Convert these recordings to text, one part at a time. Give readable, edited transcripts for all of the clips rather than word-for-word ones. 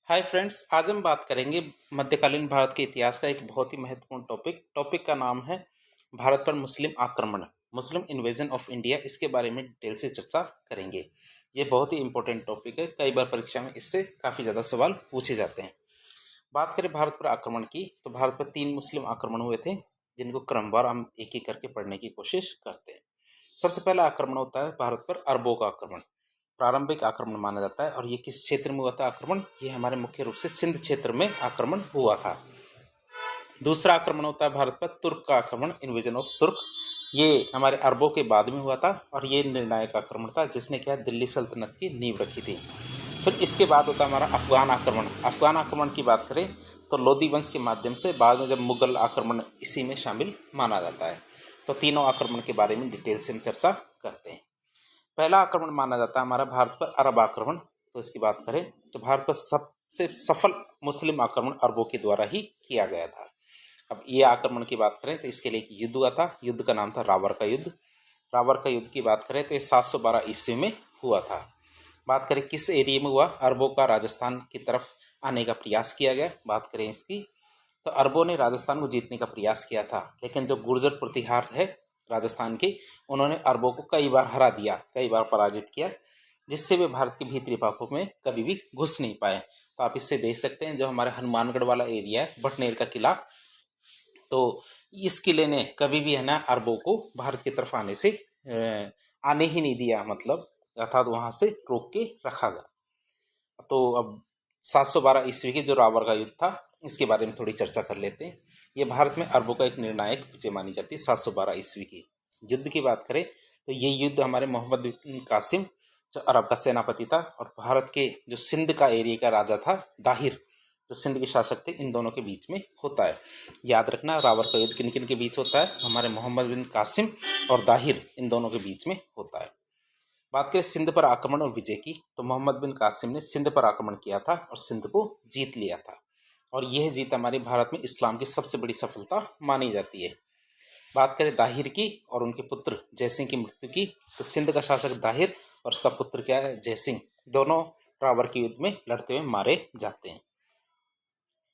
Hi friends, आज हम बात करेंगे मध्यकालीन भारत के इतिहास का एक बहुत ही महत्वपूर्ण टॉपिक का नाम है भारत पर मुस्लिम आक्रमण, मुस्लिम इन्वेजन ऑफ इंडिया। इसके बारे में डिटेल से चर्चा करेंगे। ये बहुत ही इंपॉर्टेंट टॉपिक है, कई बार परीक्षा में इससे काफ़ी ज़्यादा सवाल पूछे जाते हैं। बात करें भारत पर आक्रमण की, तो भारत पर 3 मुस्लिम आक्रमण हुए थे, जिनको क्रमवार हम एक एक करके पढ़ने की कोशिश करते हैं। सबसे पहला आक्रमण होता है भारत पर अरबों का आक्रमण। प्रारंभिक आक्रमण माना जाता है और ये किस क्षेत्र में हुआ था आक्रमण? ये हमारे मुख्य रूप से सिंध क्षेत्र में आक्रमण हुआ था। दूसरा आक्रमण होता है भारत पर तुर्क का आक्रमण, इन्वेजन ऑफ तुर्क। ये हमारे अरबों के बाद में हुआ था और ये निर्णायक आक्रमण था, जिसने क्या दिल्ली सल्तनत की नींव रखी थी। फिर इसके बाद होता है हमारा अफगान आक्रमण। अफगान आक्रमण की बात करें तो लोदी वंश के माध्यम से बाद में जब मुगल आक्रमण इसी में शामिल माना जाता है। तो तीनों आक्रमण के बारे में डिटेल से हम चर्चा करते हैं। पहला आक्रमण माना जाता है हमारा भारत पर अरब आक्रमण। तो इसकी बात करें तो भारत पर सबसे सफल मुस्लिम आक्रमण अरबों के द्वारा ही किया गया था। अब ये आक्रमण की बात करें तो इसके लिए एक युद्ध हुआ था, युद्ध का नाम था रावर का युद्ध। रावर का युद्ध की बात करें तो ये 712 ईस्वी में हुआ था। बात करें किस एरिया में हुआ? अरबों का राजस्थान की तरफ आने का प्रयास किया गया। बात करें इसकी तो अरबों ने राजस्थान को जीतने का प्रयास किया था, लेकिन जो गुर्जर प्रतिहार है राजस्थान के, उन्होंने अरबों को कई बार हरा दिया, कई बार पराजित किया, जिससे वे भारत के भीतरी भागों में कभी भी घुस नहीं पाए। तो आप इससे देख सकते हैं जो हमारे हनुमानगढ़ वाला एरिया है, भटनेर का किला, तो इस किले ने कभी भी है ना अरबों को भारत की तरफ आने ही नहीं दिया, मतलब अर्थात वहां से रोक के रखा गया। तो अब 712 ईस्वी की जो रावर का युद्ध था, इसके बारे में थोड़ी चर्चा कर लेते हैं। ये भारत में अरबों का एक निर्णायक विजय मानी जाती है 712 ईस्वी की। युद्ध की बात करें तो ये युद्ध हमारे मोहम्मद बिन कासिम, जो अरब का सेनापति था, और भारत के जो सिंध का एरिया का राजा था दाहिर, जो सिंध के शासक थे, इन दोनों के बीच में होता है। याद रखना, रावर का युद्ध किन किन के बीच होता है? हमारे मोहम्मद बिन कासिम और दाहिर, इन दोनों के बीच में होता है। बात करें सिंध पर आक्रमण और विजय की, तो मोहम्मद बिन कासिम ने सिंध पर आक्रमण किया था और सिंध को जीत लिया था, और यह जीत हमारे भारत में इस्लाम की सबसे बड़ी सफलता मानी जाती है। बात करें दाहिर की और उनके पुत्र जयसिंह की मृत्यु की, तो सिंध का शासक दाहिर और उसका पुत्र क्या है, जयसिंह, दोनों रावर के युद्ध में लड़ते हुए मारे जाते हैं।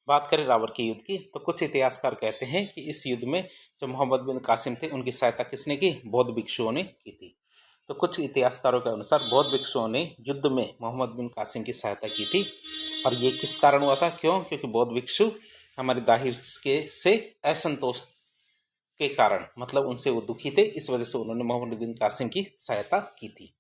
बात करें रावर के युद्ध की, तो कुछ इतिहासकार कहते हैं कि इस युद्ध में जो मोहम्मद बिन कासिम थे, उनकी सहायता किसने की? बौद्ध भिक्षुओं ने की थी। तो कुछ इतिहासकारों के अनुसार बौद्ध भिक्षुओं ने युद्ध में मोहम्मद बिन कासिम की सहायता की थी, और ये किस कारण हुआ था? क्यों? क्योंकि बौद्ध भिक्षु हमारे दाहिर के से असंतोष के कारण, मतलब उनसे वो दुखी थे, इस वजह से उन्होंने मोहम्मद बिन कासिम की सहायता की थी।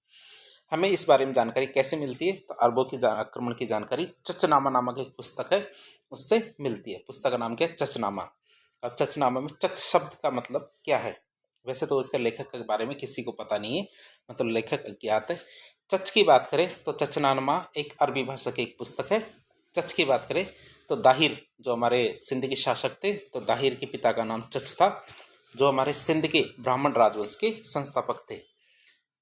हमें इस बारे में जानकारी कैसे मिलती है? तो अरबों की आक्रमण की जानकारी चचनामा नामक एक पुस्तक है, उससे मिलती है। पुस्तक का नाम क्या है? चचनामा। अब चचनामा में चच शब्द का मतलब क्या है? वैसे तो इसका लेखक के बारे में किसी को पता नहीं है, मतलब लेखक अज्ञात है। चच की बात करें तो चचनामा एक अरबी भाषा की एक पुस्तक है। चच की बात करें तो दाहिर, जो हमारे सिंध के शासक थे, तो दाहिर के पिता का नाम चच था, जो हमारे सिंध के ब्राह्मण राजवंश के संस्थापक थे।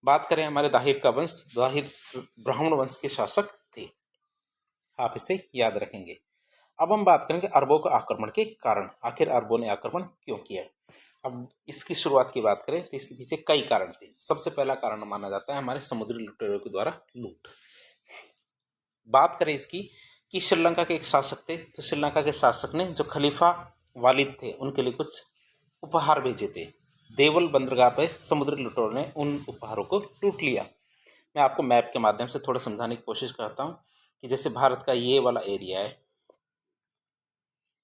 बात करें हमारे दाहिर का वंश, दाहिर ब्राह्मण वंश के शासक थे। आप इसे याद रखेंगे। अब हम बात करेंगे अरबों का आक्रमण के कारण। आखिर अरबों ने आक्रमण क्यों किया? अब इसकी शुरुआत की बात करें तो इसके पीछे कई कारण थे। सबसे पहला कारण माना जाता है हमारे समुद्री लुटेरों के द्वारा लूट। बात करें इसकी कि श्रीलंका के एक शासक थे, तो श्रीलंका के शासक ने जो खलीफा वालिद थे, उनके लिए कुछ उपहार भेजे थे। देवल बंदरगाह पर समुद्री लुटेरों ने उन उपहारों को लूट लिया। मैं आपको मैप के माध्यम से थोड़ा समझाने की कोशिश करता हूँ कि जैसे भारत का ये वाला एरिया है,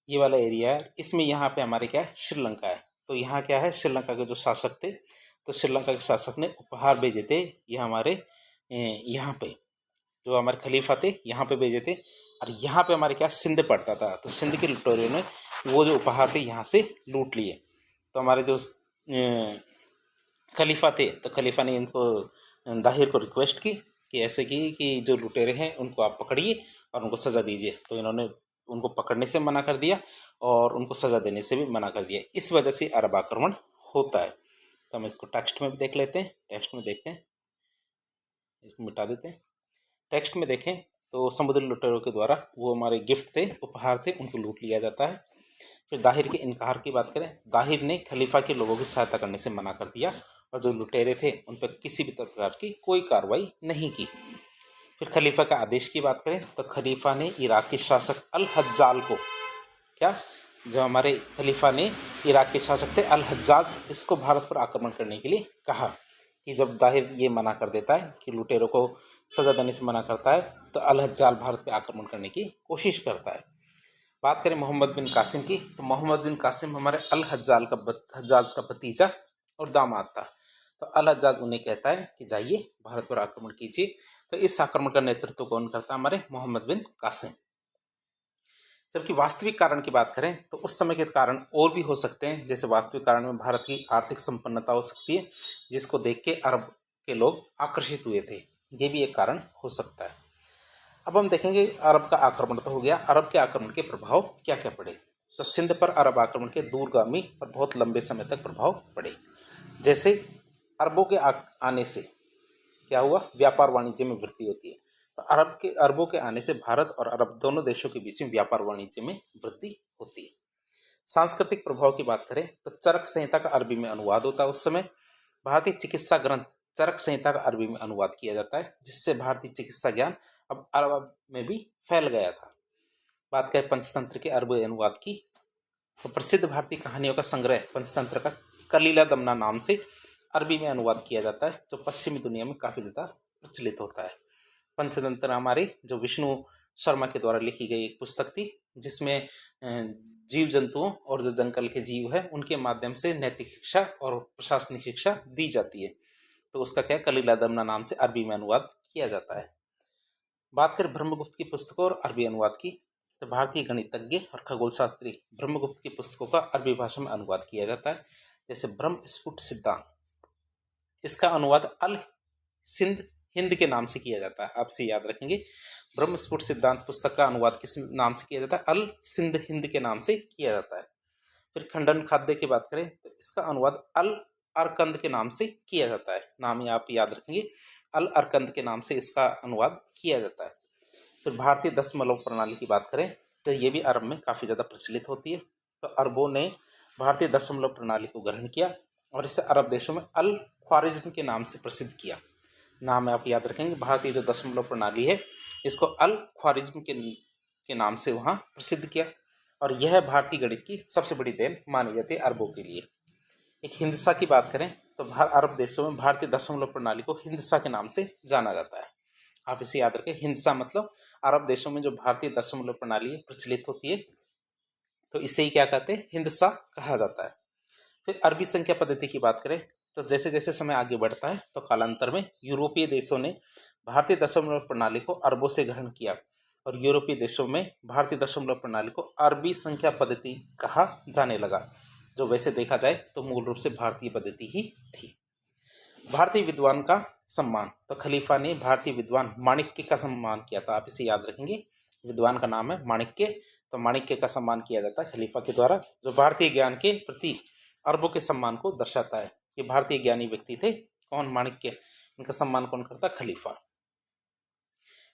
ये वाला एरिया है, इसमें यहाँ पे हमारे क्या है, श्रीलंका है। तो यहाँ क्या है, श्रीलंका के जो शासक थे, तो श्रीलंका के शासक ने उपहार भेजे थे ये हमारे यहाँ पे, जो हमारे खलीफा थे यहाँ पे भेजे थे। और यहाँ पे हमारे क्या, सिंध पड़ता था, तो सिंध के लुटेरों ने वो जो उपहार थे यहाँ से लूट लिए। तो हमारे जो खलीफा थे, तो खलीफा ने इनको दाहिर को रिक्वेस्ट की कि ऐसे कि जो लुटेरे हैं उनको आप पकड़िए और उनको सज़ा दीजिए। तो इन्होंने उनको पकड़ने से मना कर दिया और उनको सज़ा देने से भी मना कर दिया। इस वजह से अरब आक्रमण होता है। तो हम इसको टेक्स्ट में भी देख लेते हैं। टेक्स्ट में देखते हैं, इसको मिटा देते हैं। टेक्स्ट में देखें तो समुद्री लुटेरों के द्वारा वो हमारे गिफ्ट थे, उपहार थे, उनको लूट लिया जाता है। फिर दाहिर के इनकार की बात करें, दाहिर ने खलीफा के लोगों की सहायता करने से मना कर दिया और जो लुटेरे थे उन पर किसी भी प्रकार की कोई कार्रवाई नहीं की। फिर खलीफा का आदेश की बात करें तो खलीफा ने इराकी शासक अल हज्जाल को, क्या, जो हमारे खलीफा ने इराक के शासक थे अल हज्जाज, इसको भारत पर आक्रमण करने के लिए कहा। कि जब दाहिर ये मना कर देता है कि लुटेरों को सजा देने से मना करता है, तो अल हज्जाल भारत पर आक्रमण करने की कोशिश करता है। बात करें मोहम्मद बिन कासिम की, तो मोहम्मद बिन कासिम हमारे अल हज्जाज का भतीजा और दामाद था। तो अल हज्जाज उन्हें कहता है कि जाइए भारत पर आक्रमण कीजिए। तो इस आक्रमण का नेतृत्व कौन करता है? हमारे मोहम्मद बिन कासिम। जबकि वास्तविक कारण की बात करें तो उस समय के कारण और भी हो सकते हैं। जैसे वास्तविक कारण में भारत की आर्थिक संपन्नता हो सकती है, जिसको देख के अरब के लोग आकर्षित हुए थे, ये भी एक कारण हो सकता है। अब हम देखेंगे अरब का आक्रमण तो हो गया, अरब के आक्रमण के प्रभाव क्या क्या पड़े। तो सिंध पर अरब आक्रमण के दूरगामी और बहुत लंबे समय तक प्रभाव पड़े। जैसे अरबों के आने से क्या हुआ? व्यापार वाणिज्य में वृद्धि होती है। तो अरबों के आने से भारत और अरब दोनों देशों के बीच में व्यापार वाणिज्य में वृद्धि होती है। सांस्कृतिक प्रभाव की बात करें तो चरक संहिता का अरबी में अनुवाद होता है। उस समय भारतीय चिकित्सा ग्रंथ चरक संहिता का अरबी में अनुवाद किया जाता है, जिससे भारतीय चिकित्सा ज्ञान अब अरब में भी फैल गया था। बात करें पंचतंत्र के अरबी अनुवाद की, तो प्रसिद्ध भारतीय कहानियों का संग्रह पंचतंत्र का कलीला दमना नाम से अरबी में अनुवाद किया जाता है, जो पश्चिमी दुनिया में काफी ज्यादा प्रचलित होता है। पंचतंत्र हमारे जो विष्णु शर्मा के द्वारा लिखी गई एक पुस्तक थी, जिसमें जीव जंतुओं और जो जंगल के जीव है उनके माध्यम से नैतिक शिक्षा और प्रशासनिक शिक्षा दी जाती है। तो उसका क्या, कलीला दमना नाम से अरबी में अनुवाद किया जाता है। बात करें ब्रह्मगुप्त की पुस्तकों और अरबी अनुवाद की, तो भारतीय गणितज्ञ और खगोल शास्त्री ब्रह्मगुप्त की पुस्तकों का अरबी भाषा में अनुवाद किया जाता है। जैसे ब्रह्म स्फुट सिद्धांत, इसका अनुवाद अल सिंध हिंद के नाम से किया जाता है। आपसे याद रखेंगे, ब्रह्म स्फुट सिद्धांत पुस्तक का अनुवाद किस नाम से किया जाता है? अल सिंध हिंद के नाम से किया जाता है। फिर खंडन खाद्य की बात करें तो इसका अनुवाद अल अरकंद के नाम से किया जाता है। नाम ही आप याद रखेंगे, अल अरकंद के नाम से इसका अनुवाद किया जाता है। फिर भारतीय दशमलव प्रणाली की बात करें तो ये भी अरब में काफ़ी ज़्यादा प्रचलित होती है। तो अरबों ने भारतीय दशमलव प्रणाली को ग्रहण किया और इसे अरब देशों में अल ख्वारिज्म के नाम से प्रसिद्ध किया। नाम आप याद रखेंगे, भारतीय जो दशमलव प्रणाली है इसको अल ख्वारिज्म के नाम से वहाँ प्रसिद्ध किया, और यह भारतीय गणित की सबसे बड़ी देन मानी जाती है अरबों के लिए। एक हिंदसा की बात करें तो अरब देशों में भारतीय दशमलव प्रणाली को हिंदसा के नाम से जाना जाता है। आप इसे याद रखें, हिंसा मतलब अरब देशों में जो भारतीय दशमलव प्रणाली प्रचलित होती है, तो इसे ही क्या कहते हैं? हिंदसा कहा जाता है। फिर अरबी संख्या पद्धति की बात करें तो जैसे जैसे समय आगे बढ़ता है तो कालांतर में यूरोपीय देशों ने भारतीय दशमलव प्रणाली को अरबों से ग्रहण किया, और यूरोपीय देशों में भारतीय दशमलव प्रणाली को अरबी संख्या पद्धति कहा जाने लगा, जो वैसे देखा जाए तो मूल रूप से भारतीय पद्धति ही थी। भारतीय विद्वान का सम्मान, तो खलीफा ने भारतीय विद्वान माणिक्य का सम्मान किया था। आप इसे याद रखेंगे, विद्वान का नाम है माणिक्य, तो माणिक्य का सम्मान किया जाता है खलीफा के द्वारा, जो भारतीय ज्ञान के प्रति अरबों के सम्मान को दर्शाता है कि भारतीय ज्ञानी व्यक्ति थे। कौन? माणिक्य। इनका सम्मान कौन करता? खलीफा।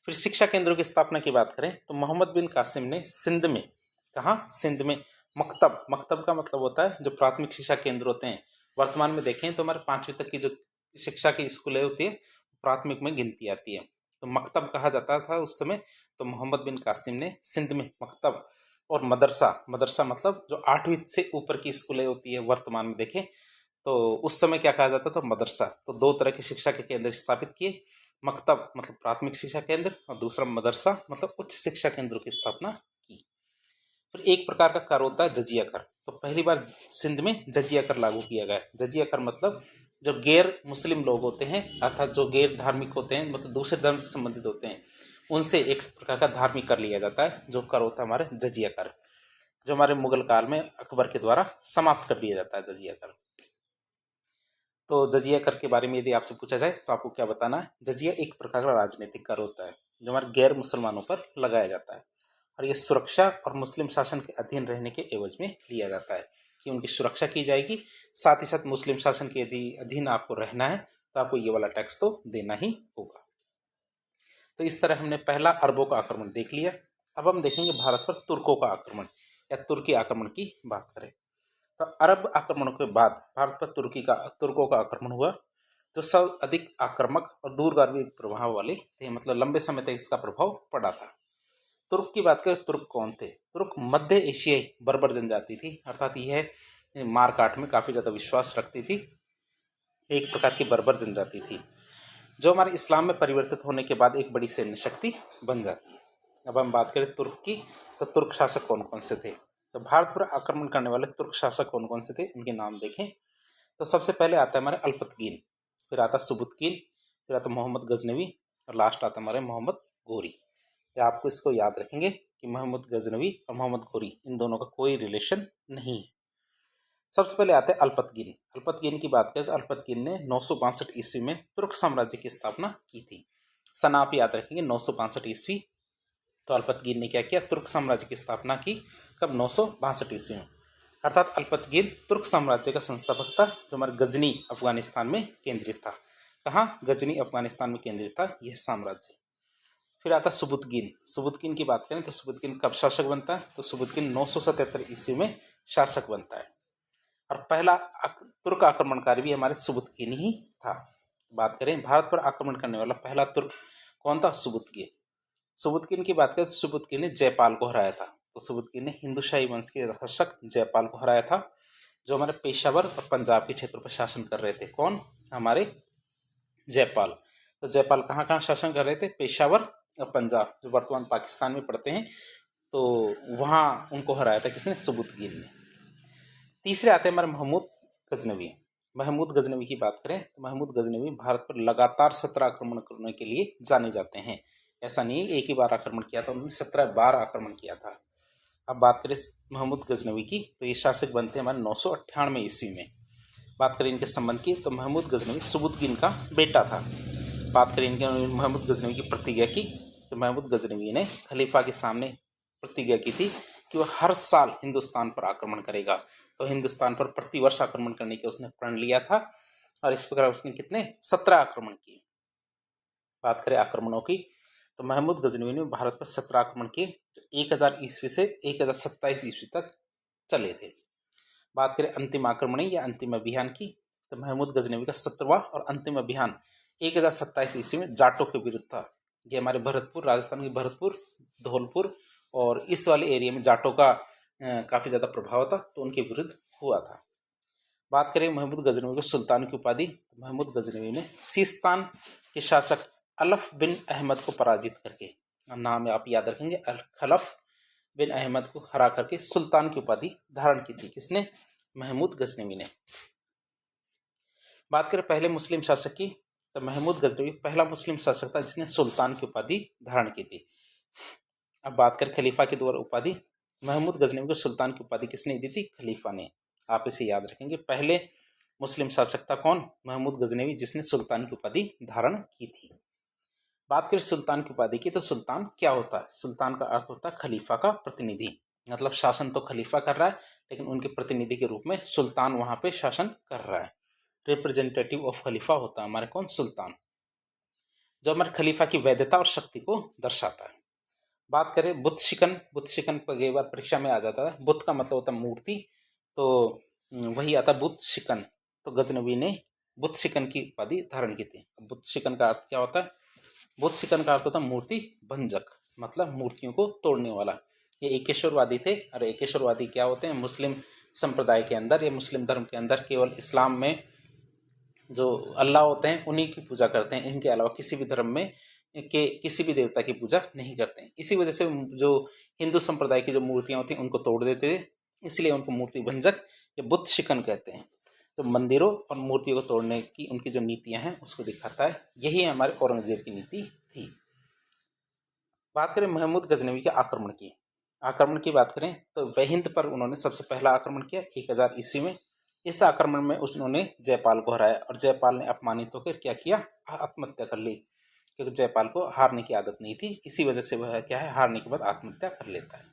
फिर शिक्षा केंद्रों की स्थापना की बात करें तो मोहम्मद बिन कासिम ने सिंध में, कहा? सिंध में मकतब का मतलब होता है जो प्राथमिक शिक्षा केंद्र होते हैं। वर्तमान में देखें तो हमारे 5वीं तक की जो शिक्षा की स्कूलें होती है प्राथमिक में गिनती आती है, तो मकतब कहा जाता था उस समय। तो मोहम्मद बिन कासिम ने सिंध में मकतब और मदरसा मतलब जो 8वीं से ऊपर की स्कूलें होती है वर्तमान में देखें तो उस समय क्या कहा जाता था? मदरसा। तो 2 तरह की शिक्षा के केंद्र स्थापित किए, मकतब मतलब प्राथमिक शिक्षा केंद्र और दूसरा मदरसा मतलब उच्च शिक्षा केंद्रों की स्थापना की। फिर एक प्रकार का कर होता है जजिया कर, तो पहली बार सिंध में जजिया कर लागू किया गया। जजिया कर मतलब जो गैर मुस्लिम लोग होते हैं अर्थात जो गैर धार्मिक होते हैं, मतलब दूसरे धर्म से संबंधित होते हैं, उनसे एक प्रकार का धार्मिक कर लिया जाता है, जो कर होता है हमारे जजिया कर, जो हमारे मुगल काल में अकबर के द्वारा समाप्त कर दिया जाता है जजिया कर। तो जजिया कर के बारे में यदि आपसे पूछा जाए तो आपको क्या बताना है? जजिया एक प्रकार का राजनीतिक कर होता है जो हमारे गैर मुसलमानों पर लगाया जाता है, और ये सुरक्षा और मुस्लिम शासन के अधीन रहने के एवज में लिया जाता है कि उनकी सुरक्षा की जाएगी, साथ ही साथ मुस्लिम शासन के यदि अधीन आपको रहना है तो आपको ये वाला टैक्स तो देना ही होगा। तो इस तरह हमने पहला अरबों का आक्रमण देख लिया। अब हम देखेंगे भारत पर तुर्कों का आक्रमण या तुर्की आक्रमण की बात करें तो अरब आक्रमणों के बाद भारत पर तुर्कों का आक्रमण हुआ, जो सब अधिक आक्रामक और दूरगामी प्रभाव वाले थे, मतलब लंबे समय तक इसका प्रभाव पड़ा था। तुर्क की बात करें, तुर्क कौन थे? तुर्क मध्य एशियाई बर्बर जनजाति थी, अर्थात यह मार काट में काफी ज्यादा विश्वास रखती थी, एक प्रकार की बर्बर जनजाति थी, जो हमारे इस्लाम में परिवर्तित होने के बाद एक बड़ी सैन्य शक्ति बन जाती है। अब हम बात करें तुर्क की, तो तुर्क शासक कौन कौन से थे? तो भारत पर आक्रमण करने वाले तुर्क शासक कौन कौन से थे, उनके नाम देखें। तो सबसे पहले आता है हमारे अल्पतकीन, फिर आता सुबुतकीन, फिर आता मोहम्मद गजनवी, और लास्ट आता हमारे मोहम्मद घोरी। या आपको इसको याद रखेंगे कि मोहम्मद गजनवी और मोहम्मद घोरी इन दोनों का कोई रिलेशन नहीं है। सबसे पहले आते हैं अल्पतकीन। अल्पतकीन की बात करें तो अल्पतकीन ने 962 ईस्वी में तुर्क साम्राज्य की स्थापना की थी। सन आप याद रखेंगे 962 ईस्वी। तो अल्पतकीन ने क्या किया? तुर्क साम्राज्य की स्थापना की। कब? 962 ईस्वी में। अर्थात अल्पतकीन तुर्क साम्राज्य का संस्थापक था, जो हमारे गजनी अफगानिस्तान में केंद्रित था। कहाँ? गजनी अफगानिस्तान में केंद्रित था यह साम्राज्य। फिर आता सुबुतकीन। सुबुतकीन की बात करें तो सुबुतकीन कब शासक बनता है? तो सुबुतकीन 977 ईस्वी में शासक बनता है, और पहला तुर्क आक्रमणकारी भी हमारे सुबुतकीन ही था। बात करें भारत पर आक्रमण करने वाला पहला तुर्क कौन था? सुबुतकीन। सुबुतकीन की बात करें तो सुबुतकीन ने जयपाल को हराया था। तो सुबुतकीन ने हिंदू शाही वंश के शासक जयपाल को हराया था, जो हमारे पेशावर और पंजाब के क्षेत्रों पर शासन कर रहे थे। कौन? हमारे जयपाल। तो जयपाल कहाँ कहाँ शासन कर रहे थे? पेशावर और पंजाब, जो वर्तमान पाकिस्तान में पड़ते हैं, तो वहां उनको हराया था किसने? सुबुतकीन ने। तीसरे आते हैं हमारे महमूद गजनवी। महमूद गजनवी की बात करें तो महमूद गजनवी भारत पर लगातार 17 आक्रमण करने के लिए जाने जाते हैं। ऐसा नहीं एक ही बार आक्रमण किया था, उन्होंने 17 बार आक्रमण किया था। अब बात करें महमूद गजनवी की, तो ये शासक बनते हैं हमारे 998 ईस्वी में। बात करें इनके संबंध की, तो महमूद गजनवी सुबुतकीन का बेटा था। बात करें इनके महमूद गजनवी की प्रतिज्ञा की, तो महमूद गजनवी ने खलीफा के सामने प्रतिज्ञा की थी कि वह हर साल हिंदुस्तान पर आक्रमण करेगा। तो हिंदुस्तान पर प्रतिवर्ष आक्रमण करने के उसने प्रण लिया था, और इस प्रकार उसने कितने? 17 आक्रमण किए। बात करें आक्रमणों की, तो महमूद गजनवी ने भारत पर 17 आक्रमण किए, जो 1000 ईस्वी से 1027 ईस्वी तक चले थे। बात करें अंतिम आक्रमण या अंतिम अभियान की, तो महमूद गजनवी का 17वां और अंतिम अभियान 1027 ईस्वी में जाटों के विरुद्ध था। ये हमारे भरतपुर, राजस्थान के भरतपुर, धौलपुर और इस वाले एरिया में जाटों का काफी ज्यादा प्रभाव था, तो उनके विरुद्ध हुआ था। बात करें महमूद गजनवी को सुल्तान की उपाधि, तो महमूद गजनवी ने सिस्तान के शासक अलफ बिन अहमद को पराजित करके, नाम आप याद रखेंगे, खलफ बिन अहमद को हरा करके सुल्तान की उपाधि धारण की थी। किसने? महमूद गजनवी ने। बात करें पहले मुस्लिम शासक की, तो महमूद गजनवी पहला मुस्लिम शासक था जिसने सुल्तान की उपाधि धारण की थी। अब बात करें खलीफा की द्वारा उपाधि, महमूद गजनवी को सुल्तान की उपाधि किसने दी थी? खलीफा ने। आप इसे याद रखेंगे। पहले मुस्लिम शासक था कौन? महमूद गजनवी, जिसने सुल्तान की उपाधि धारण की थी। बात करें सुल्तान की उपाधि की, तो सुल्तान क्या होता है? सुल्तान का अर्थ होता है खलीफा का प्रतिनिधि। मतलब शासन तो खलीफा कर रहा है, लेकिन उनके प्रतिनिधि के रूप में सुल्तान वहां पे शासन कर रहा है। रिप्रेजेंटेटिव ऑफ खलीफा होता है हमारे कौन? सुल्तान, जो हमारे खलीफा की वैधता और शक्ति को दर्शाता है। बात करें बुत शिकन, बुत शिकन पर कई बार परीक्षा में आ जाता है। बुत का मतलब होता है मूर्ति, तो वही आता है बुत शिकन। तो गजनवी ने बुत शिकन की उपाधि धारण की थी। बुत शिकन का अर्थ क्या होता है? बुत शिकन का अर्थ होता है मूर्ति भंजक, मतलब मूर्तियों को तोड़ने वाला। ये एकेश्वरवादी थे, और एकेश्वरवादी क्या होते हैं? मुस्लिम संप्रदाय के अंदर या मुस्लिम धर्म के अंदर केवल इस्लाम में जो अल्लाह होते हैं उन्हीं की पूजा करते हैं, इनके अलावा किसी भी धर्म में के किसी भी देवता की पूजा नहीं करते हैं। इसी वजह से जो हिंदू संप्रदाय की जो मूर्तियां होती हैं उनको तोड़ देते थे, इसलिए उनको मूर्ति भंजक या बुत शिकन कहते हैं। तो मंदिरों और मूर्तियों को तोड़ने की उनकी जो नीतियां हैं उसको दिखाता है। यही हमारे औरंगजेब की नीति थी। बात करें महमूद गजनवी के आक्रमण की, आक्रमण की बात करें तो वहिंद पर उन्होंने सबसे पहला आक्रमण किया 1000 ईस्वी में। इस आक्रमण में उन्होंने जयपाल को हराया, और जयपाल ने अपमानित होकर क्या किया? आत्महत्या कर ली, क्योंकि जयपाल को हारने की आदत नहीं थी। इसी वजह से वह क्या है, हारने के बाद आत्महत्या कर लेता है।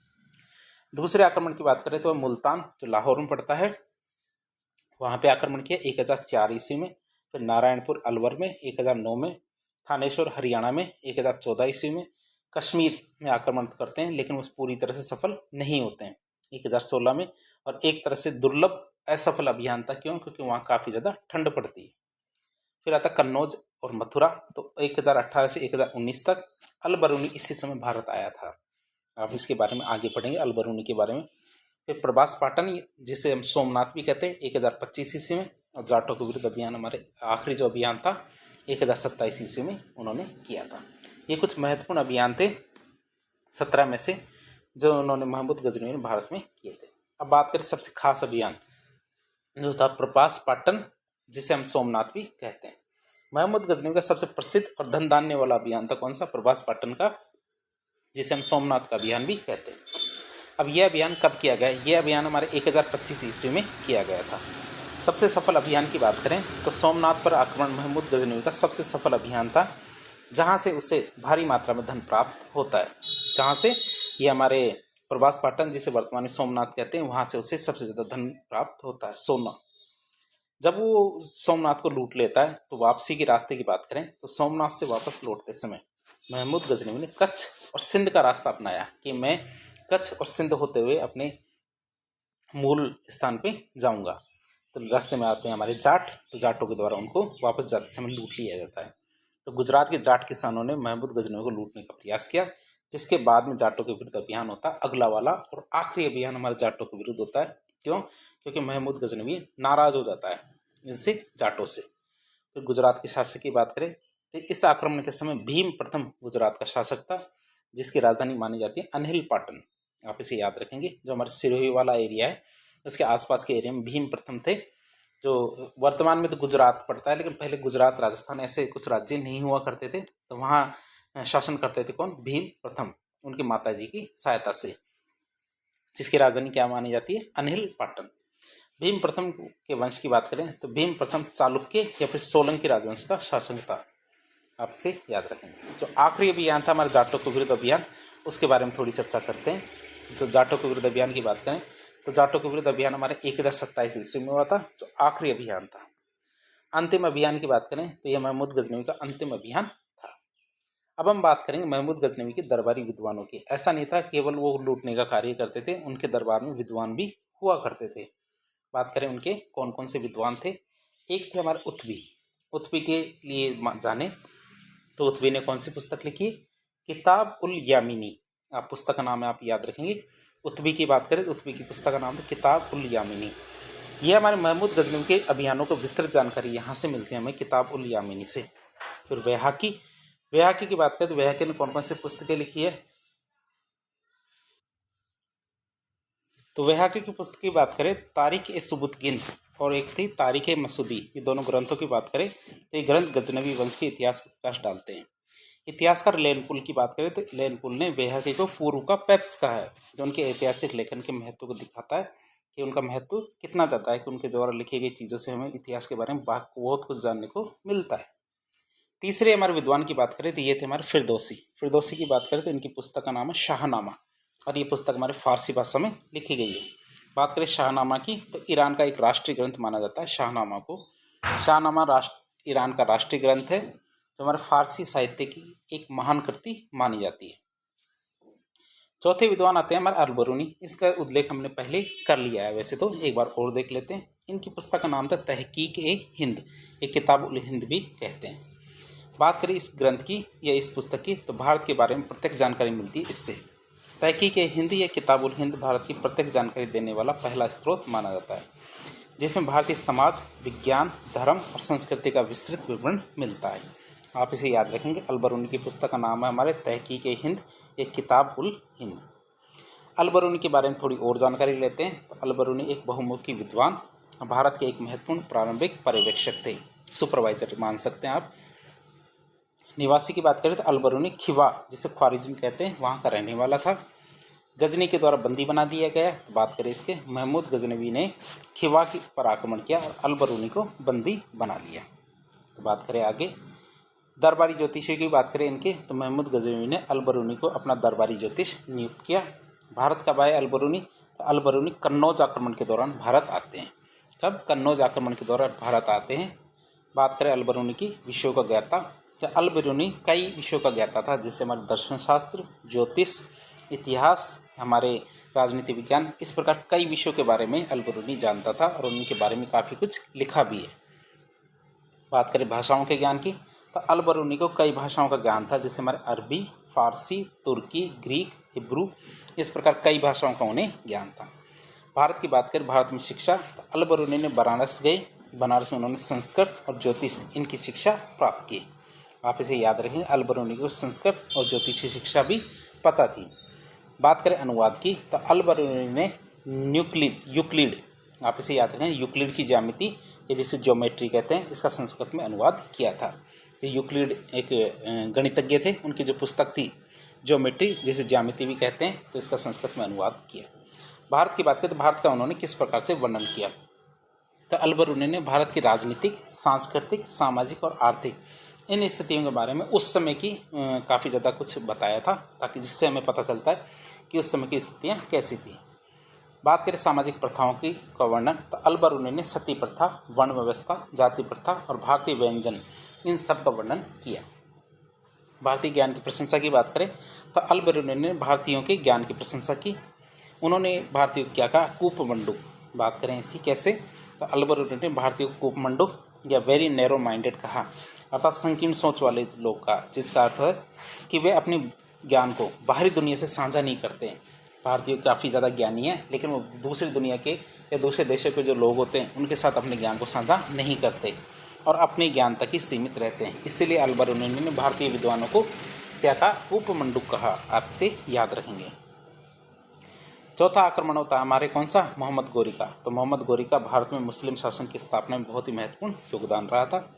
दूसरे आक्रमण की बात करें तो मुल्तान, जो लाहौर में पड़ता है, वहां पे आक्रमण किया 1004 ईस्वी में। फिर नारायणपुर अलवर में 1009 में, थानेश्वर हरियाणा में 1014 ईस्वी में, कश्मीर में आक्रमण करते हैं, लेकिन वो पूरी तरह से सफल नहीं होते हैं 1016 में। और एक तरह से दुर्लभ असफल अभियान था। क्यों? क्योंकि वहां काफी ज्यादा ठंड पड़ती है। फिर आता कन्नौज और मथुरा, तो 1018 से 1019 तक। अल बरूनी इसी समय भारत आया था। आप इसके बारे में आगे पढ़ेंगे, अल बरूनी के बारे में। फिर प्रभास पाटन, जिसे हम सोमनाथ भी कहते हैं, 1025 ईस्वी में। और जाटों के विरुद्ध अभियान, हमारे आखिरी जो अभियान था 1027 ईस्वी में उन्होंने किया था। ये कुछ महत्वपूर्ण अभियान थे 17 में से, जो उन्होंने महमूद गजनवी ने भारत में किए थे। अब बात करें सबसे खास अभियान, जो था प्रभास पाटन, जिसे हम सोमनाथ भी कहते हैं। महमूद गजनवी का सबसे प्रसिद्ध और धन धान्य वाला अभियान था कौन सा? प्रभास पाटन का, जिसे हम सोमनाथ का अभियान भी कहते हैं। अब यह अभियान कब किया गया? यह अभियान हमारे 1025 ईस्वी में किया गया था। सबसे सफल अभियान की बात करें तो सोमनाथ पर आक्रमण महमूद गजनवी का सबसे सफल अभियान था, जहां से उसे भारी मात्रा में धन प्राप्त होता है। कहां से? ये हमारे प्रभास पाटन, जिसे वर्तमान में सोमनाथ कहते हैं, वहां से उसे सबसे ज्यादा धन प्राप्त होता है, सोना। जब वो सोमनाथ को लूट लेता है तो वापसी के रास्ते की बात करें तो सोमनाथ से वापस लौटते समय महमूद गजनवी ने कच्छ और सिंध का रास्ता अपनाया कि मैं कच्छ और सिंध होते हुए अपने मूल स्थान पे जाऊंगा। तो रास्ते में आते हैं हमारे जाट, तो जाटों के द्वारा उनको वापस जाते समय लूट लिया जाता है। तो गुजरात के जाट किसानों ने महमूद गजनवी को लूटने का प्रयास किया, जिसके बाद में जाटों के विरुद्ध अभियान होता है अगला वाला, और आखिरी अभियान हमारे जाटों के विरुद्ध होता है। क्यों? क्योंकि महमूद गजनवी नाराज हो जाता है इनसे, जाटों से। फिर गुजरात के शासक की बात करें तो इस आक्रमण के समय भीम प्रथम गुजरात का शासक था, जिसकी राजधानी मानी जाती है अनहिल पाटन। आप इसे याद रखेंगे। जो हमारे सिरोही वाला एरिया है, उसके आसपास के एरिया में भीम प्रथम थे, जो वर्तमान में तो गुजरात पड़ता है, लेकिन पहले गुजरात, राजस्थान ऐसे कुछ राज्य नहीं हुआ करते थे। तो वहाँ शासन करते थे कौन? भीम प्रथम, उनकी माता जी की सहायता से, जिसकी राजधानी क्या मानी जाती है? अनहिल पाटन। भीम प्रथम के वंश की बात करें तो भीम प्रथम चालुक्य या फिर सोलंकी राजवंश का शासक था। आपसे याद रखेंगे। जो आखिरी अभियान था हमारे जाटों के विरुद्ध अभियान, उसके बारे में थोड़ी चर्चा करते हैं। जो जाटों के विरुद्ध अभियान की बात करें तो जाटों के विरुद्ध अभियान हमारे 1027 ईस्वी में हुआ था, जो आखिरी अभियान था। अंतिम अभियान की बात करें तो यह महमूद गजनवी का अंतिम अभियान था। अब हम बात करेंगे महमूद गजनवी के दरबारी विद्वानों की। ऐसा नहीं था केवल वो लूटने का कार्य करते थे, उनके दरबार में विद्वान भी हुआ करते थे। बात करें उनके कौन कौन से विद्वान थे। एक थे हमारे उत्बी। उत्बी के लिए जाने तो उत्बी ने कौन सी पुस्तक लिखी? किताब उल यामिनी। आप पुस्तक का नाम है, आप याद रखेंगे। उत्बी की बात करें तो उत्बी की पुस्तक का नाम है किताब उल यामिनी। यह हमारे महमूद गजनवी के अभियानों को विस्तृत जानकारी यहाँ से मिलती है हमें, किताब उल यामिनी से। फिर वैहाकी, वैहाकी की बात करें तो वैहाकी ने कौन कौन सी पुस्तकें लिखी है? तो वैहाकी की पुस्तक की बात करें तारीख ए सुबुतगिन और एक थी तारीख ए मसूदी। ये दोनों ग्रंथों की बात करें तो ये ग्रंथ गजनवी वंश के इतिहास पर प्रकाश डालते हैं। इतिहासकार लेनपुल की बात करें तो लेनपुल ने वैहाकी को पूर्व का पेप्स कहा है, जो उनके ऐतिहासिक लेखन के महत्व को दिखाता है कि उनका महत्व कितना जाता है, कि उनके द्वारा लिखी गई चीज़ों से हमें इतिहास के बारे में बहुत कुछ जानने को मिलता है। तीसरे हमारे विद्वान की बात करें तो ये थे हमारे फिरदौसी। फिरदौसी की बात करें तो इनकी पुस्तक का नाम है शाहनामा, और ये पुस्तक हमारे फारसी भाषा में लिखी गई है। बात करें शाहनामा की तो ईरान का एक राष्ट्रीय ग्रंथ माना जाता है शाहनामा को। शाहनामा ईरान का राष्ट्रीय ग्रंथ है, जो हमारे फारसी साहित्य की एक महान कृति मानी जाती है। चौथे विद्वान आते हैं हमारे अल बरूनी। इसका उल्लेख हमने पहले कर लिया है, वैसे तो एक बार और देख लेते हैं। इनकी पुस्तक का नाम था तहकीक ए हिंद, एक किताब उल हिंद भी कहते हैं। बात करें इस ग्रंथ की या इस पुस्तक की तो भारत के बारे में प्रत्यक्ष जानकारी मिलती है इससे। तहकीक ए हिंद या किताब उल हिंद भारत की प्रत्यक्ष जानकारी देने वाला पहला स्रोत माना जाता है, जिसमें भारतीय समाज, विज्ञान, धर्म और संस्कृति का विस्तृत विवरण मिलता है। आप इसे याद रखेंगे। अल बरूनी की पुस्तक का नाम है हमारे तहकीक ए हिंद, एक किताब उल हिंद। अल बरूनी के बारे में थोड़ी और जानकारी लेते हैं। तो अल बरूनी एक बहुमुखी विद्वान, भारत के एक महत्वपूर्ण प्रारंभिक पर्यवेक्षक थे, सुपरवाइजर मान सकते हैं आप। निवासी की बात करें तो अल बरूनी खिवा, जिसे ख्वारिज्म कहते हैं, वहाँ का रहने वाला था। गजनी के द्वारा बंदी बना दिया गया। तो बात करें इसके, महमूद गजनवी ने खिवा पर आक्रमण किया और अल बरूनी को बंदी बना लिया। तो बात करें आगे दरबारी ज्योतिषी की बात करें इनके, तो महमूद गजनवी ने अल बरूनी को अपना दरबारी ज्योतिष नियुक्त किया। भारत कब आए अल बरूनी? तो अल बरूनी कन्नौज आक्रमण के दौरान भारत आते हैं। कब? कन्नौज आक्रमण के दौरान भारत आते हैं। बात करें अल बरूनी की विषयों का ज्ञाता, तो अल बरूनी कई विषयों का ज्ञाता था, जैसे हमारे दर्शन शास्त्र, ज्योतिष, इतिहास, हमारे राजनीति विज्ञान, इस प्रकार कई विषयों के बारे में अल बरूनी जानता था और उनके बारे में काफ़ी कुछ लिखा भी है। बात करें भाषाओं के ज्ञान की, तो अल बरूनी को कई भाषाओं का ज्ञान था, जैसे हमारे अरबी, फारसी, तुर्की, ग्रीक, हिब्रू, इस प्रकार कई भाषाओं का उन्हें ज्ञान था। भारत की बात करें, भारत में शिक्षा, तो अल बरूनी ने बनारस गए, बनारस में उन्होंने संस्कृत और ज्योतिष इनकी शिक्षा प्राप्त की। आप इसे याद रखेंगे, अल बरूनी को संस्कृत और ज्योतिष की शिक्षा भी पता थी। बात करें अनुवाद की, तो अल बरूनी ने यूक्लिड, आप इसे याद रखें, यूक्लिड की ज्यामिति, ये जिसे ज्योमेट्री कहते हैं, इसका संस्कृत में अनुवाद किया था। ये यूक्लिड एक गणितज्ञ थे, उनकी जो पुस्तक थी ज्योमेट्री, जिसे ज्यामिति भी कहते हैं, तो इसका संस्कृत में अनुवाद किया। भारत की बात करें, तो भारत का उन्होंने किस प्रकार से वर्णन किया, तो अल बरूनी ने भारत की राजनीतिक, सांस्कृतिक, सामाजिक और आर्थिक इन स्थितियों के बारे में उस समय की काफ़ी ज़्यादा कुछ बताया था, ताकि जिससे हमें पता चलता है कि उस समय की स्थितियाँ कैसी थी। बात करें सामाजिक प्रथाओं की का वर्णन, तो अल बरूनी ने सती प्रथा, वर्ण व्यवस्था, जाति प्रथा और भारतीय व्यंजन इन सब का वर्णन किया। भारतीय ज्ञान की प्रशंसा की बात करें, तो अल बरूनी ने भारतीयों के ज्ञान की प्रशंसा की। उन्होंने भारतीयों को क्या कहा, कूपमंडुक। बात करें इसकी कैसे, तो अल बरूनी ने भारतीयों को कूपमंडुक या वेरी नैरो माइंडेड कहा, अर्थात संकीर्ण सोच वाले लोग का, जिसका अर्थ है कि वे अपने ज्ञान को बाहरी दुनिया से साझा नहीं करते हैं। भारतीय काफ़ी ज़्यादा ज्ञानी है, लेकिन वो दूसरी दुनिया के या दूसरे देशों के जो लोग होते हैं उनके साथ अपने ज्ञान को साझा नहीं करते और अपने ज्ञान तक ही सीमित रहते हैं। इसलिए अल बरूनी ने भारतीय विद्वानों को क्या कहा, कूपमंडुक कहा। आप इसे याद रखेंगे। चौथा आक्रमण होता है हमारे कौन सा, मोहम्मद गोरी का। तो मोहम्मद गोरी का भारत में मुस्लिम शासन की स्थापना में बहुत ही महत्वपूर्ण योगदान रहा था।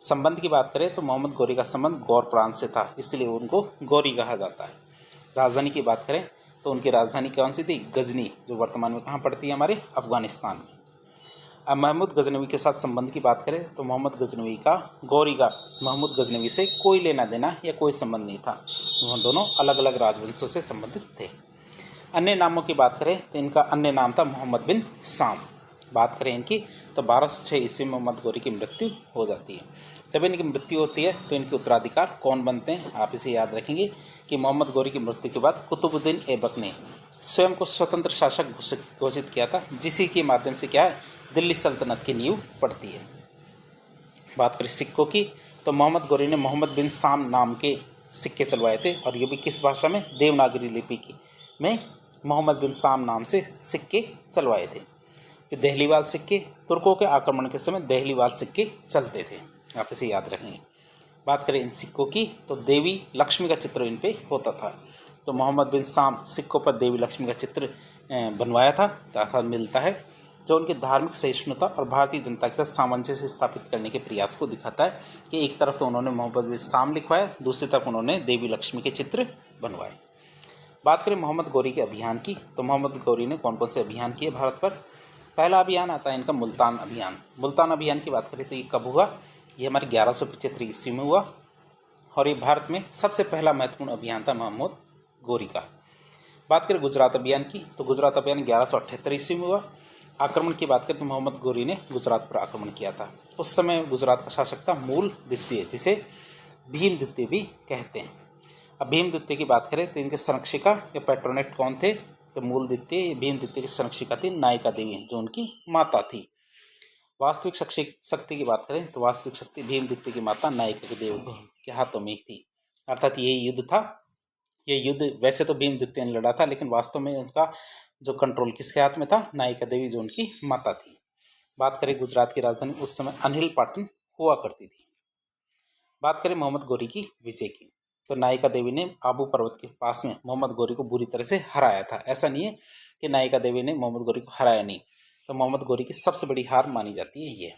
संबंध की बात करें, तो मोहम्मद गोरी का संबंध गौर प्रांत से था, इसलिए उनको गोरी कहा जाता है। राजधानी की बात करें, तो उनकी राजधानी कौन सी थी, गजनी, जो वर्तमान में कहाँ पड़ती है, हमारे अफगानिस्तान में। अब महमूद गजनवी के साथ संबंध की बात करें, तो मोहम्मद गजनवी का गौरी का महमूद गजनवी से कोई लेना देना या कोई संबंध नहीं था। वह दोनों अलग अलग राजवंशों से संबंधित थे। अन्य नामों की बात करें, तो इनका अन्य नाम था मोहम्मद बिन साम। बात करें इनकी, तो 1206 ईस्वी में मोहम्मद गोरी की मृत्यु हो जाती है। जब इनकी मृत्यु होती है तो इनके उत्तराधिकार कौन बनते हैं, आप इसे याद रखेंगे कि मोहम्मद गोरी की मृत्यु के बाद कुतुबुद्दीन ऐबक ने स्वयं को स्वतंत्र शासक घोषित किया था, जिसी के माध्यम से क्या है, दिल्ली सल्तनत की नींव पड़ती है। बात करें सिक्कों की, तो मोहम्मद गोरी ने मोहम्मद बिन साम नाम के सिक्के चलवाए थे, और ये भी किस भाषा में, देवनागरी लिपि की में मोहम्मद बिन साम नाम से सिक्के चलवाए थे। फिर दहलीवाल सिक्के, तुर्कों के आक्रमण के समय दहलीवाल सिक्के चलते थे, आप इसे याद रखेंगे। बात करें इन सिक्कों की, तो देवी लक्ष्मी का चित्र इन पे होता था। तो मोहम्मद बिन साम सिक्कों पर देवी लक्ष्मी का चित्र बनवाया था, अर्थात मिलता है, जो उनकी धार्मिक सहिष्णुता और भारतीय जनता के साथ सामंजस्य स्थापित करने के प्रयास को दिखाता है कि एक तरफ तो उन्होंने मोहम्मद बिन साम लिखवाया, दूसरी तरफ उन्होंने देवी लक्ष्मी के चित्र बनवाए। बात करें मोहम्मद गोरी के अभियान की, तो मोहम्मद गोरी ने कौन कौन से अभियान किए भारत पर। पहला अभियान आता है इनका मुल्तान अभियान। मुल्तान अभियान की बात करें तो ये कब हुआ, ये हमारे 1175 ईस्वी में हुआ, और ये भारत में सबसे पहला महत्वपूर्ण अभियान था मोहम्मद गोरी का। बात करें गुजरात अभियान की, तो गुजरात अभियान 1178 ईस्वी में हुआ। आक्रमण की बात करें तो मोहम्मद गोरी ने गुजरात पर आक्रमण किया था। उस समय गुजरात का शासक था मूल द्वितीय, जिसे भीम द्वितीय भी कहते हैं। अब भीम द्वितीय की बात करें तो इनके संरक्षिका या पेट्रोनेट कौन थे, तो मूल द्वितीय भीम द्वितीय की संरक्षिका थी नायिका देवी, जो उनकी माता थी। वास्तविक शक्ति की बात करें तो वास्तविक शक्ति भीम द्वितीय की माता नायिका देवी के हाथों में थी, अर्थात ये युद्ध था। ये युद्ध वैसे तो भीम द्वितीय ने लड़ा था, लेकिन वास्तव में उसका जो कंट्रोल किसके हाथ में था, नायिका देवी, जो उनकी माता थी। बात करें गुजरात की राजधानी उस समय अनिल पाटन हुआ करती थी। बात करें मोहम्मद गोरी की विजय की, तो नायिका देवी ने आबू पर्वत के पास में मोहम्मद गोरी को बुरी तरह से हराया था। ऐसा नहीं है कि नायिका देवी ने मोहम्मद गोरी को हराया नहीं, तो मोहम्मद गोरी की सबसे बड़ी हार मानी जाती है ये।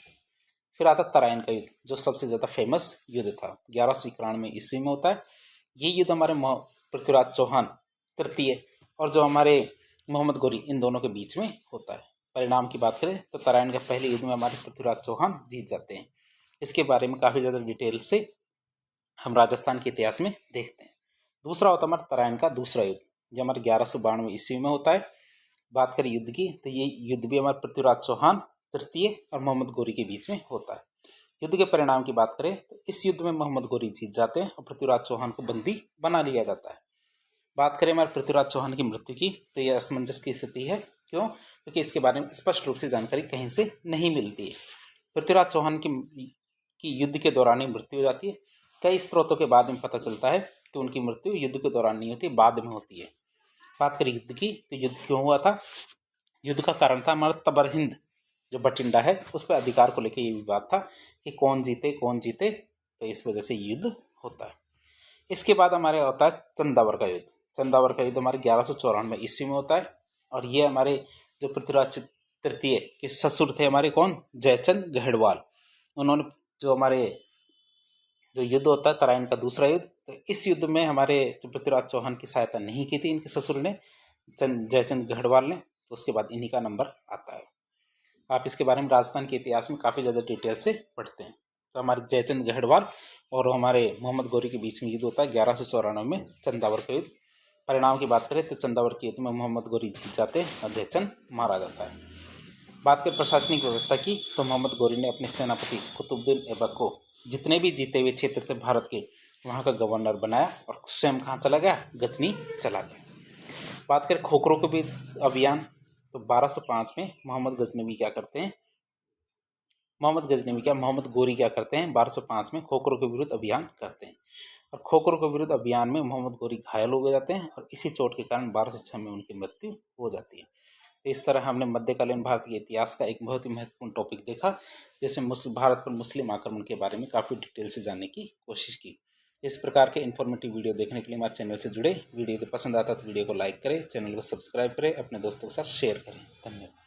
फिर आता तराइन का युद्ध, जो सबसे ज़्यादा फेमस युद्ध था, 1191 ईस्वी में होता है। ये युद्ध हमारे पृथ्वीराज चौहान तृतीय और जो हमारे मोहम्मद गोरी, इन दोनों के बीच में होता है। परिणाम की बात करें तो तराइन के पहले युद्ध में हमारे पृथ्वीराज चौहान जीत जाते हैं। इसके बारे में काफ़ी ज़्यादा डिटेल से हम राजस्थान के इतिहास में देखते हैं। दूसरा होता है हमारा तराइन का दूसरा युद्ध, जो हमारे 1192 ईस्वी में होता है। बात करें युद्ध की, तो ये युद्ध भी हमारे पृथ्वीराज चौहान तृतीय और मोहम्मद गोरी के बीच में होता है। युद्ध के परिणाम की बात करें तो इस युद्ध में मोहम्मद गोरी जीत जाते हैं और पृथ्वीराज चौहान को बंदी बना लिया जाता है। बात करें हमारे पृथ्वीराज चौहान की मृत्यु की, तो यह असमंजस की स्थिति है। क्यों? क्योंकि इसके बारे में स्पष्ट रूप से जानकारी कहीं से नहीं मिलती है। पृथ्वीराज चौहान की कि युद्ध के दौरान ही मृत्यु हो जाती है। कई स्रोतों के बाद में पता चलता है कि उनकी मृत्यु युद्ध के दौरान नहीं होती, बाद में होती है। बात करें युद्ध की, तो युद्ध क्यों हुआ था? युद्ध का कारण था हमारा तबर हिंद जो बठिंडा है, उस पर अधिकार को लेकर ये विवाद था कि कौन जीते, तो इस वजह से युद्ध होता है। इसके बाद हमारे होता है चंदावर का युद्ध। चंदावर का युद्ध हमारे 1194 ईस्वी में होता है, और ये हमारे जो पृथ्वीराज तृतीय के ससुर थे हमारे कौन, जयचंद गढ़वाल, उन्होंने जो हमारे जो युद्ध होता है तराइन का दूसरा युद्ध, तो इस युद्ध में हमारे जो पृथ्वीराज चौहान की सहायता नहीं की थी इनके ससुर ने, जयचंद गढ़वाल ने, तो उसके बाद इन्हीं का नंबर आता है। आप इसके बारे में राजस्थान के इतिहास में काफ़ी ज़्यादा डिटेल से पढ़ते हैं। तो हमारे जयचंद गढ़वाल और हमारे मोहम्मद गौरी के बीच में युद्ध होता है 1194 में, चंदावर का युद्ध। परिणाम की बात करें तो चंदावर के युद्ध में मोहम्मद गौरी जीत जाते हैं और जयचंद मारा जाता है। बात करें प्रशासनिक व्यवस्था की, तो मोहम्मद गौरी ने अपने सेनापति कुतुबुद्दीन ऐबक को जितने भी जीते हुए क्षेत्र थे भारत के, वहाँ का गवर्नर बनाया और स्वयं कहाँ चला गया, गजनी चला गया। बात करें खोखरों के भी अभियान, तो 1205 में मोहम्मद गौरी क्या करते हैं, 1205 में खोखरों के विरुद्ध अभियान करते हैं, और खोखरों के विरुद्ध अभियान में मोहम्मद गौरी घायल हो जाते हैं, और इसी चोट के कारण 1206 में उनकी मृत्यु हो जाती है। तो इस तरह हमने मध्यकालीन भारत के इतिहास का एक बहुत ही महत्वपूर्ण टॉपिक देखा, जैसे भारत पर मुस्लिम आक्रमण के बारे में काफ़ी डिटेल से जानने की कोशिश की। इस प्रकार के इन्फॉर्मेटिव वीडियो देखने के लिए हमारे चैनल से जुड़े। वीडियो यदि पसंद आता तो वीडियो को लाइक करें, चैनल को सब्सक्राइब करें, अपने दोस्तों के साथ शेयर करें। धन्यवाद।